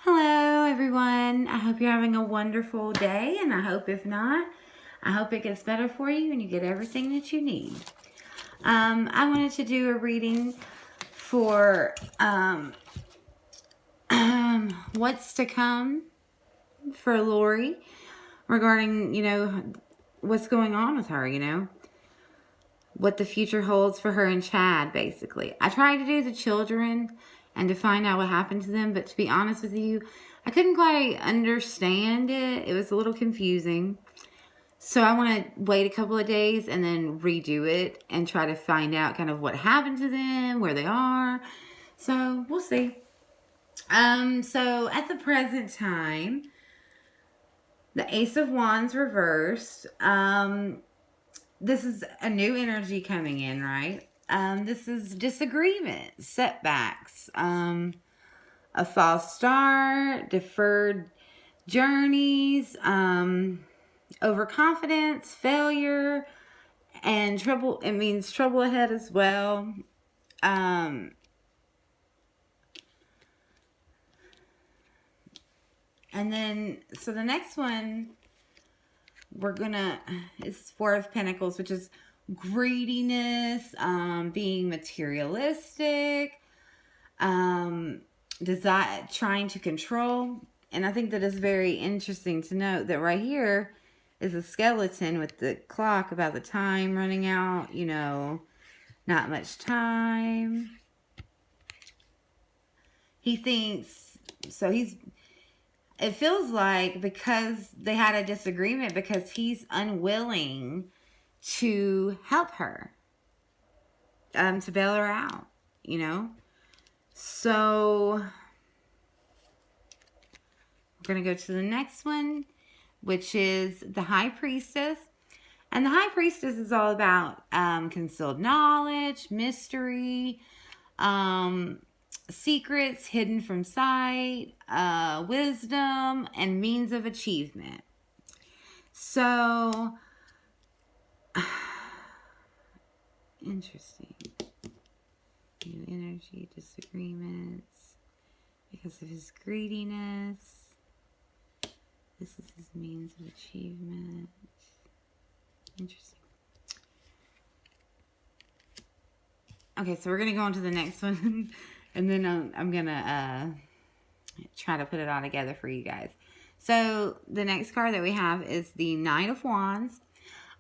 Hello, everyone. I hope you're having a wonderful day, and I hope if not, I hope it gets better for you and you get everything that you need. I wanted to do a reading for what's to come for Lori regarding, what's going on with her, what the future holds for her and Chad, basically. I tried to do the children and to find out what happened to them, but to be honest with you, I couldn't quite understand it. It was a little confusing. So I want to wait a couple of days and then redo it and try to find out kind of what happened to them, where they are. So we'll see. So at the present time, the Ace of Wands reversed. This is a new energy coming in, right? This is disagreement, setbacks, a false start, deferred journeys, overconfidence, failure, and trouble. It means trouble ahead as well. And then, so the next one it's Four of Pentacles, which is greediness, being materialistic, trying to control. And I think that is very interesting to note that right here is a skeleton with the clock about the time running out, not much time. He thinks, it feels like because they had a disagreement, because he's unwilling to help her, to bail her out, So we're going to go to the next one, which is the High Priestess. And the High Priestess is all about concealed knowledge, mystery, secrets hidden from sight, wisdom, and means of achievement. So, interesting. New energy, disagreements, because of his greediness. This is his means of achievement. Interesting. Okay, so we're going to go on to the next one. And then I'm going to try to put it all together for you guys. So the next card that we have is the Knight of Wands.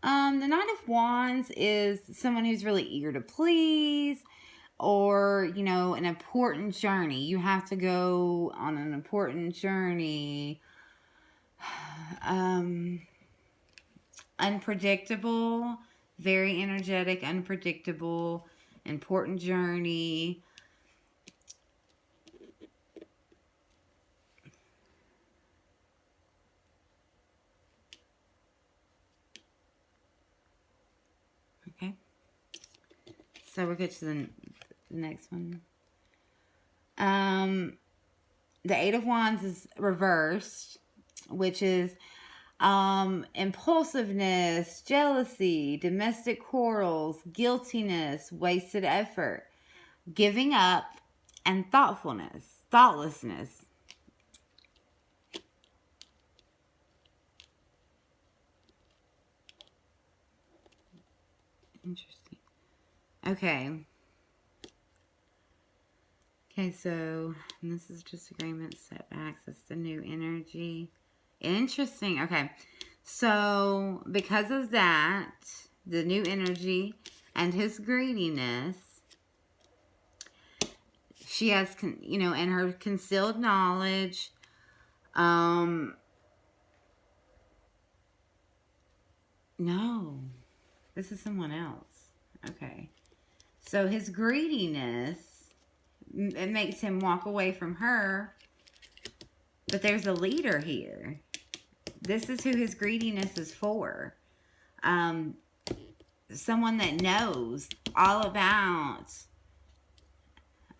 The Knight of Wands is someone who's really eager to please, or, an important journey. You have to go on an important journey. Unpredictable, very energetic, unpredictable, important journey. Okay. So we're good to the next one. The Eight of Wands is reversed, which is impulsiveness, jealousy, domestic quarrels, guiltiness, wasted effort, giving up, and thoughtlessness. Interesting. Okay, so this is disagreement, setbacks. That's the new energy. Interesting. Okay, so because of that, the new energy and his greediness, she has, and her concealed knowledge, no, this is someone else. Okay, so his greediness, it makes him walk away from her, but there's a leader here. This is who his greediness is for. Someone that knows all about.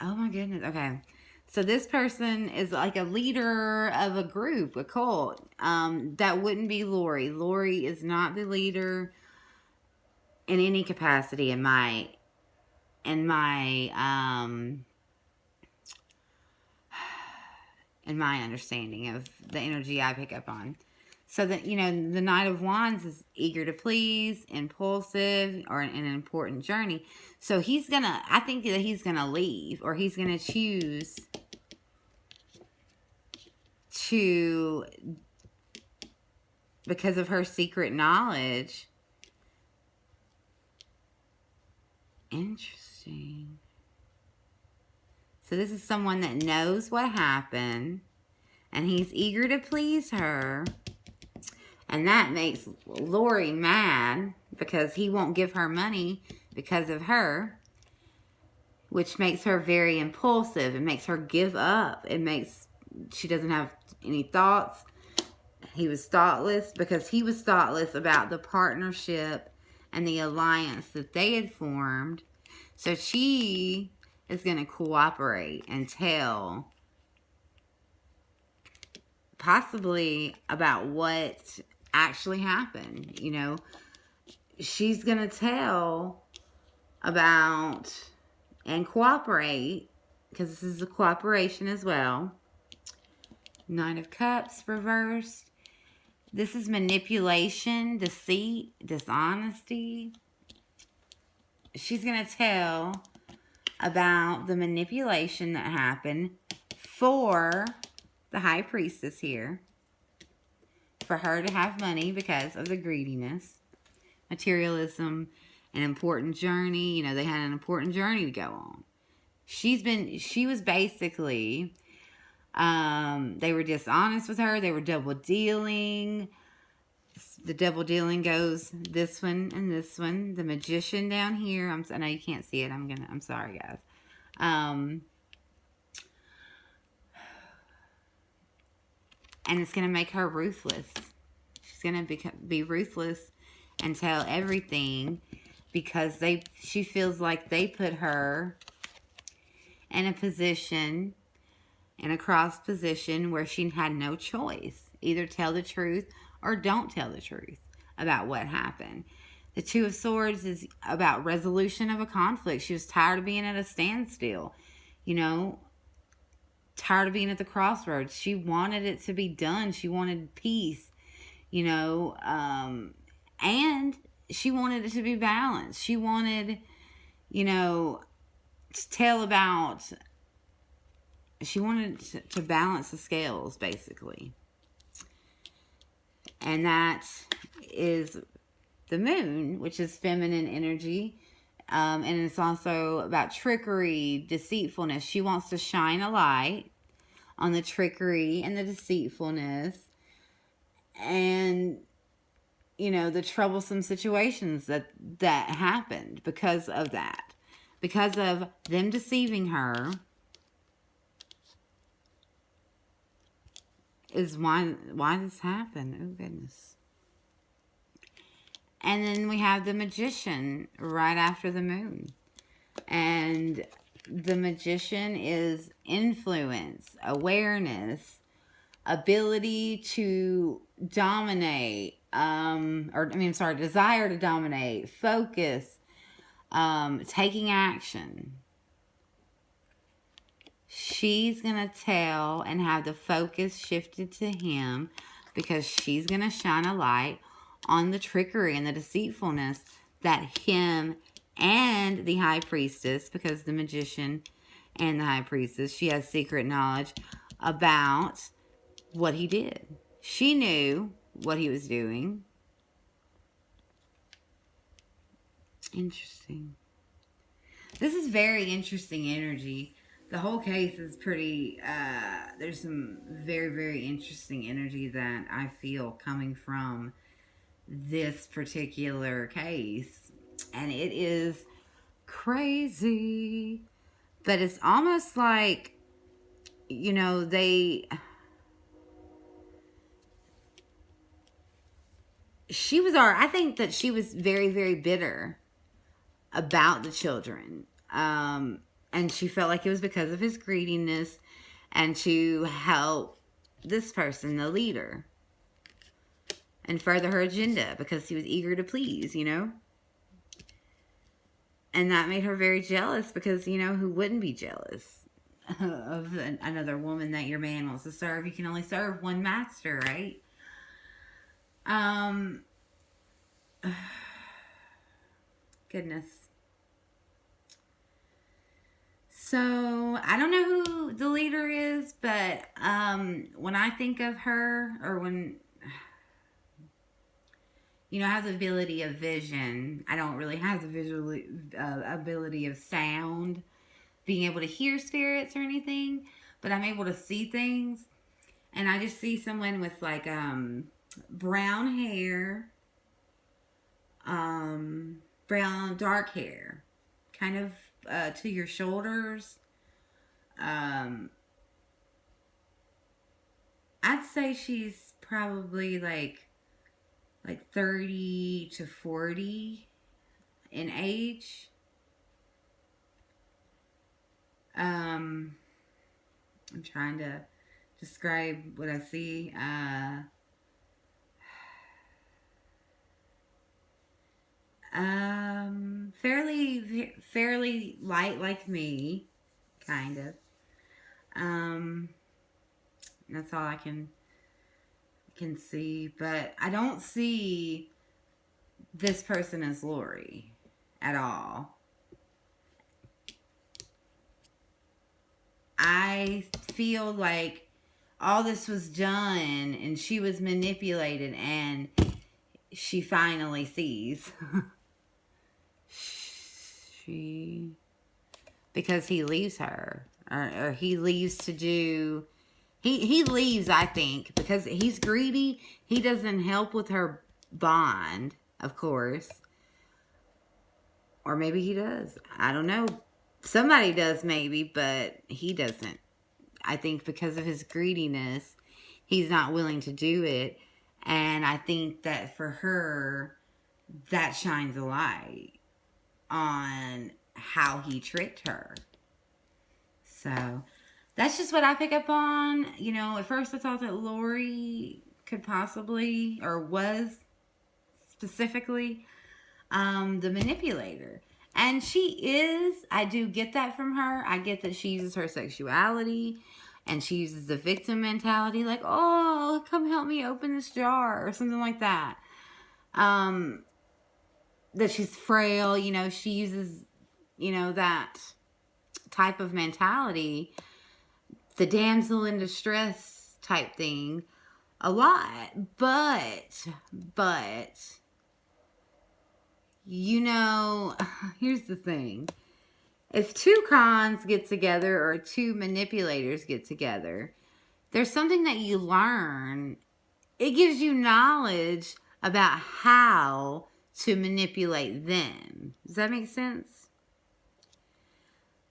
Oh my goodness. Okay. So this person is like a leader of a group, a cult. That wouldn't be Lori. Lori is not the leader in any capacity in my in my understanding of the energy I pick up on. So that, the Knight of Wands is eager to please, impulsive, or in an important journey. So I think that he's gonna leave, or he's gonna choose to, because of her secret knowledge. Interesting. So this is someone that knows what happened, and he's eager to please her. And that makes Lori mad because he won't give her money because of her, which makes her very impulsive. It makes her give up. She doesn't have any thoughts. He was thoughtless because he was thoughtless about the partnership and the alliance that they had formed. So she is going to cooperate and tell possibly about what actually happened. She's going to tell about and cooperate, because this is a cooperation as well. Nine of Cups reversed. This is manipulation, deceit, dishonesty. She's going to tell about the manipulation that happened for the High Priestess here, for her to have money because of the greediness, materialism, an important journey. They had an important journey to go on. She was basically, they were dishonest with her. They were double dealing. The double dealing goes this one and this one. The Magician down here. I know you can't see it. I'm sorry, guys. And it's going to make her ruthless. She's going to be ruthless and tell everything because she feels like they put her in a position, in a cross position where she had no choice. Either tell the truth or don't tell the truth about what happened. The Two of Swords is about resolution of a conflict. She was tired of being at a standstill. Tired of being at the crossroads. She wanted it to be done. She wanted peace, and she wanted it to be balanced. She wanted, to tell about, she wanted to balance the scales, basically. And that is the Moon, which is feminine energy. And it's also about trickery, deceitfulness. She wants to shine a light on the trickery and the deceitfulness and, the troublesome situations that happened because of that. Because of them deceiving her is why this happened. Oh, goodness. And then we have the Magician right after the Moon. And the Magician is influence, awareness, ability to dominate, desire to dominate, focus, taking action. She's going to tell and have the focus shifted to him because she's going to shine a light on the trickery and the deceitfulness that him and the High Priestess, because the Magician and the High Priestess, she has secret knowledge about what he did. She knew what he was doing. Interesting. This is very interesting energy. The whole case is pretty, there's some very, very interesting energy that I feel coming from this particular case, and it is crazy, but it's almost like, I think that she was very, very bitter about the children, and she felt like it was because of his greediness and to help this person, the leader, and further her agenda because he was eager to please, And that made her very jealous because, who wouldn't be jealous? of another woman that your man wants to serve. You can only serve one master, right? Um, goodness. So I don't know who the leader is, but when I think of her, or when I have the ability of vision, I don't really have the visual ability of sound, being able to hear spirits or anything, but I'm able to see things, and I just see someone with like brown hair, brown dark hair, kind of to your shoulders. I'd say she's probably like 30 to 40 in age. I'm trying to describe what I see. Fairly light like me, kind of. That's all I can see, but I don't see this person as Lori at all. I feel like all this was done and she was manipulated, and she finally sees. Because he leaves her, or he leaves to do. He leaves, I think, because he's greedy. He doesn't help with her bond, of course. Or maybe he does. I don't know. Somebody does maybe, but he doesn't. I think because of his greediness, he's not willing to do it. And I think that for her, that shines a light on how he tricked her. So that's just what I pick up on. At first I thought that Lori could possibly, or was specifically, the manipulator. And she is. I do get that from her. I get that she uses her sexuality, and she uses the victim mentality, like, oh, come help me open this jar, or something like that. That she's frail, she uses, that type of mentality, the damsel in distress type thing, a lot. But, here's the thing. If two cons get together, or two manipulators get together, there's something that you learn. It gives you knowledge about how to manipulate them. Does that make sense?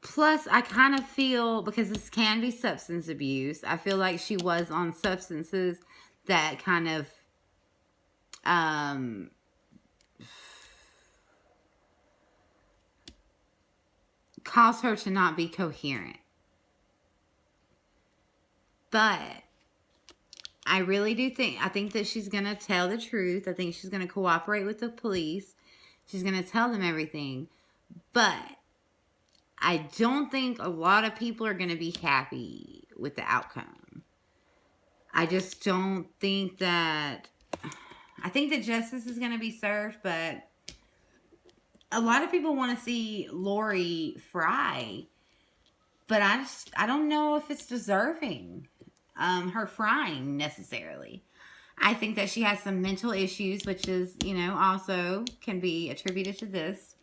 Plus, I kind of feel, because this can be substance abuse, I feel like she was on substances that kind of caused her to not be coherent. But I really do think that she's going to tell the truth. I think she's going to cooperate with the police. She's going to tell them everything. But I don't think a lot of people are going to be happy with the outcome. I just don't think that... I think that justice is going to be served, but a lot of people want to see Lori fry. But I don't know if it's deserving, her frying necessarily. I think that she has some mental issues, which is, also can be attributed to this.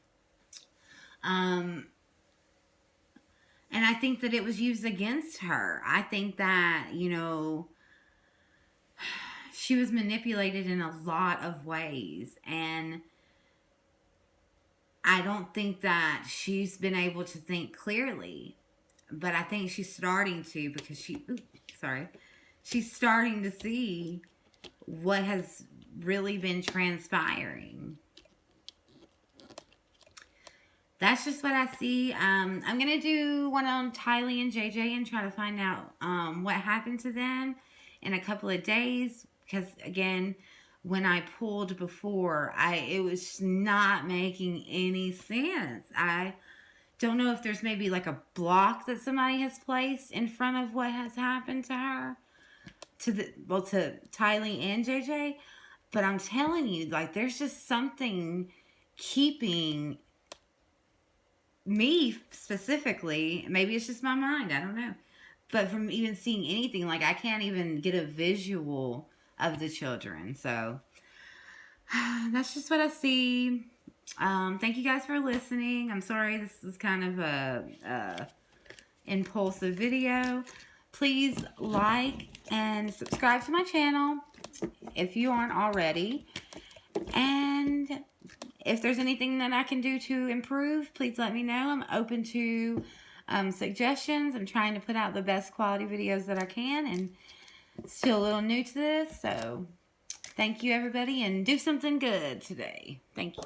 And I think that it was used against her. I think that, she was manipulated in a lot of ways. And I don't think that she's been able to think clearly. But I think she's starting to, because she's starting to see what has really been transpiring. That's just what I see. I'm going to do one on Tylee and JJ and try to find out what happened to them in a couple of days. Because, again, when I pulled before, it was not making any sense. don't know if there's maybe like a block that somebody has placed in front of what has happened to her, to Tylee and JJ. But I'm telling you, like, there's just something keeping me specifically, maybe it's just my mind, I don't know, but from even seeing anything, like, I can't even get a visual of the children. So that's just what I see. Thank you guys for listening. I'm sorry this is kind of a impulsive video. Please like and subscribe to my channel if you aren't already. And if there's anything that I can do to improve, please let me know. I'm open to suggestions. I'm trying to put out the best quality videos that I can, and still a little new to this. So thank you, everybody, and do something good today. Thank you.